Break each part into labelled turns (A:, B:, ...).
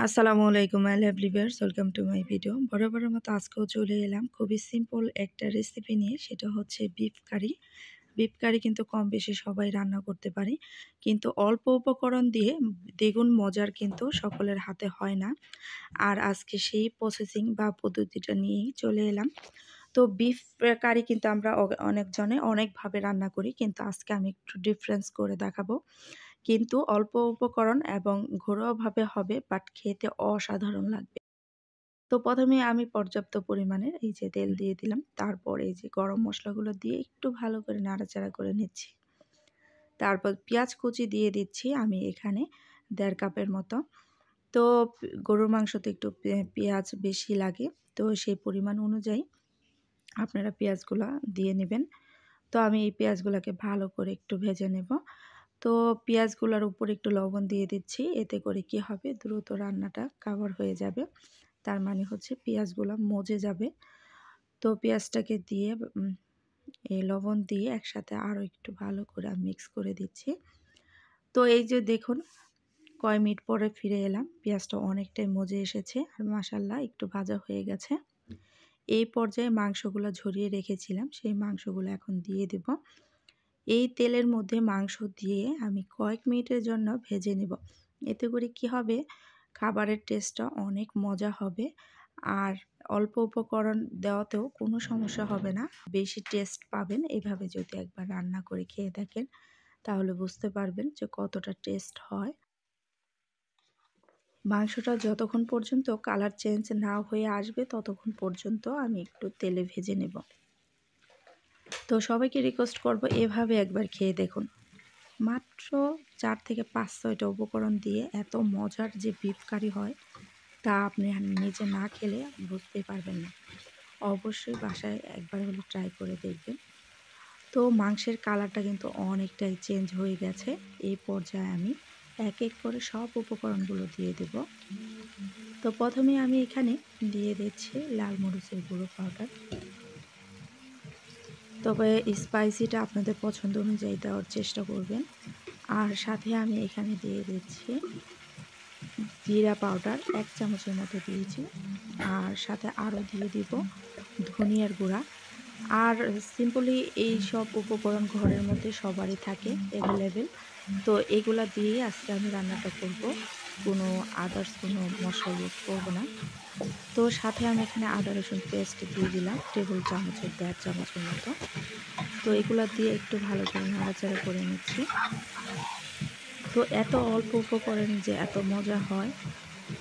A: আসসালামু আলাইকুম my lovely viewers, welcome to my video. বরাবরের মতো আজকেও চলে এলাম খুবই সিম্পল একটা রেসিপি নিয়ে। সেটা হচ্ছে বিফ কারি। বিফ কারি কিন্তু কম বেশি সবাই রান্না করতে পারে, কিন্তু অল্প উপকরণ দিয়ে দ্বিগুণ মজার কিন্তু সকলের হাতে হয় না। আর আজকে সেই প্রসেসিং বা পদ্ধতিটা নিয়েই চলে এলাম। তো বিফ কারি কিন্তু আমরা অনেকজনে অনেকভাবে রান্না করি, কিন্তু আজকে আমি একটু ডিফারেন্স করে দেখাবো। কিন্তু অল্প উপকরণ এবং ঘরোয়াভাবে হবে, বাট খেতে অসাধারণ লাগবে। তো প্রথমে আমি পর্যাপ্ত পরিমাণের এই যে তেল দিয়ে দিলাম, তারপর এই যে গরম মশলাগুলো দিয়ে একটু ভালো করে নাড়াচাড়া করে নিচ্ছি। তারপর পেঁয়াজ কুচি দিয়ে দিচ্ছি আমি এখানে ১.৫ কাপের মতো। তো গরুর মাংসতে একটু পেঁয়াজ বেশি লাগে, তো সেই পরিমাণ অনুযায়ী আপনারা পেঁয়াজগুলা দিয়ে নেবেন। তো আমি এই পেঁয়াজগুলোকে ভালো করে একটু ভেজে নেব। তো পেঁয়াজগুলোর উপর একটু লবণ দিয়ে দিচ্ছি, এতে করে কি হবে, দ্রুত রান্নাটা কাভার হয়ে যাবে। তার মানে হচ্ছে পেঁয়াজগুলো মজে যাবে। তো পেঁয়াজটাকে দিয়ে এই লবণ দিয়ে একসাথে আরও একটু ভালো করে মিক্স করে দিচ্ছি। তো এই যে দেখুন, কয় মিনিট পরে ফিরে এলাম, পেঁয়াজটা অনেকটাই মজে এসেছে আর মাশাআল্লাহ একটু ভাজা হয়ে গেছে। এই পর্যায়ে মাংসগুলো ঝরিয়ে রেখেছিলাম, সেই মাংসগুলো এখন দিয়ে দেব। এই তেলের মধ্যে মাংস দিয়ে আমি কয়েক মিনিটের জন্য ভেজে নেব। এতে করে কি হবে, খাবারের টেস্টটা অনেক মজা হবে। আর অল্প উপকরণ দেওয়াতেও কোনো সমস্যা হবে না, বেশি টেস্ট পাবেন। এভাবে যদি একবার রান্না করে খেয়ে দেখেন তাহলে বুঝতে পারবেন যে কতটা টেস্ট হয়। মাংসটা যতক্ষণ পর্যন্ত কালার চেঞ্জ না হয়ে আসবে ততক্ষণ পর্যন্ত আমি একটু তেলে ভেজে নেব। তো সবাইকে রিকোয়েস্ট করব এভাবে একবার খেয়ে দেখুন। মাত্র ৪ থেকে ৫-৬টা উপকরণ দিয়ে এত মজার যে বিফ কারি হয়, তা আপনি নিজে না খেলে বুঝতেই পারবেন না। অবশ্যই বাসায় একবার হলে ট্রাই করে দেখবেন। তো মাংসের কালারটা কিন্তু অনেকটাই চেঞ্জ হয়ে গেছে। এই পর্যায়ে আমি এক এক করে সব উপকরণগুলো দিয়ে দেব। তো প্রথমে আমি এখানে দিয়ে দিচ্ছি লাল মরিচের গুঁড়ো পাউডার। তবে স্পাইসিটা আপনাদের পছন্দ অনুযায়ী দেওয়ার চেষ্টা করবেন। আর সাথে আমি এখানে দিয়ে দিচ্ছি জিরা পাউডার ১ চামচের মতো দিয়েছি। আর সাথে আরও দিয়ে দিব ধনিয়ার গুঁড়া। আর সিম্পলি এই সব উপকরণ ঘরের মধ্যে সবারই থাকে অ্যাভেলেবেল। তো এগুলা দিয়েই আজকে আমি রান্নাটা করব, কোনো আদার্স কোনো মশলা ইউজ করব না। তো সাথে আমি এখানে আদা রসুন পেস্ট দিয়ে দিলাম টেবিল চামচের ১.৫ চামচের মতো। তো এগুলা দিয়ে একটু ভালো করে নাড়াচাড়া করে নিচ্ছি। তো এত অল্প উপকরণ যে এত মজা হয়,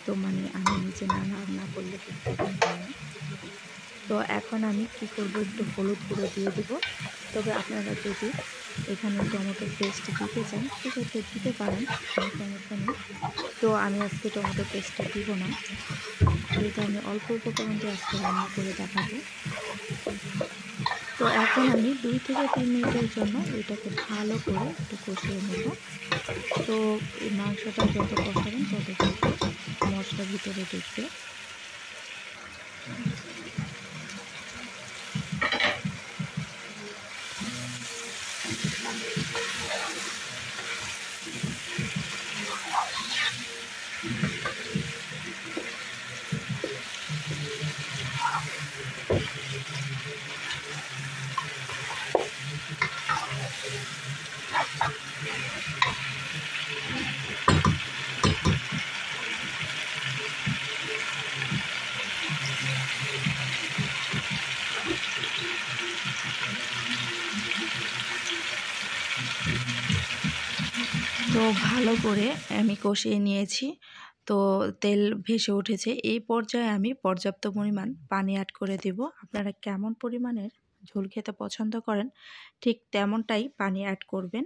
A: তো মানে আমি নিজে না রান্না করলে বুঝতেই পারবেন না। তো এখন আমি কি করব, একটু হলুদ গুঁড়ো দিয়ে দেব। তবে আপনারা যদি এখানে টমেটো পেস্ট দিতে চান সেক্ষেত্রে দিতে পারেন, কোনো সমস্যা নেই। তো আমি আজকে টমেটো পেস্টটা দিব না, যেহেতু আমি অল্প উপকরণ দিয়ে আজকে রান্না করে দেখাবো। তো এখন আমি ২ থেকে ৩ মিনিটের জন্য এটাকে ভালো করে একটু কষিয়ে নেব। তো এই মাংসটা যত কষাবেন তত কিন্তু মশলা ভিতরে ঢুকবে। তো ভালো করে আমি কষিয়ে নিয়েছি। তো তেল ভেসে উঠেছে। এই পর্যায়ে আমি পর্যাপ্ত পরিমাণ পানি অ্যাড করে দেব। আপনারা কেমন পরিমাণের ঝোল খেতে পছন্দ করেন ঠিক তেমনটাই পানি অ্যাড করবেন।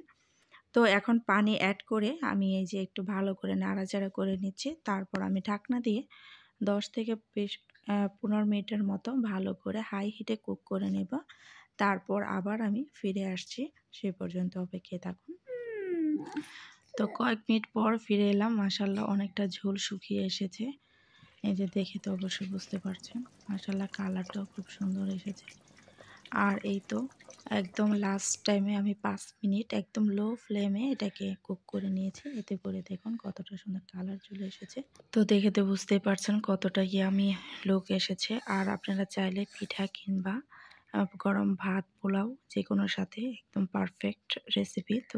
A: তো এখন পানি অ্যাড করে আমি এই যে একটু ভালো করে নাড়াচাড়া করে নিচ্ছি। তারপর আমি ঢাকনা দিয়ে ১০ থেকে ১৫ মিনিটের মতো ভালো করে হাই হিটে কুক করে নেব। তারপর আবার আমি ফিরে আসছি, সে পর্যন্ত অপেক্ষায় থাকুন। তো কয়েক মিনিট পর ফিরে এলাম, মাশাআল্লাহ অনেকটা ঝোল শুকিয়ে এসেছে। এই যে দেখে তো অবশ্যই বুঝতে পারছেন, মাশাআল্লাহ কালারটাও খুব সুন্দর এসেছে। আর এই তো একদম লাস্ট টাইমে আমি 5 মিনিট একদম লো ফ্লেমে এটাকে কুক করে নিয়েছি। এতে করে দেখুন কতটা সুন্দর কালার চলে এসেছে। তো দেখে তো বুঝতেই পারছেন কতটা ইয়ামি লুক এসেছে। আর আপনারা চাইলে পিঠা কিংবা গরম ভাত, পোলাও যেকোনোর সাথে একদম পারফেক্ট রেসিপি। তো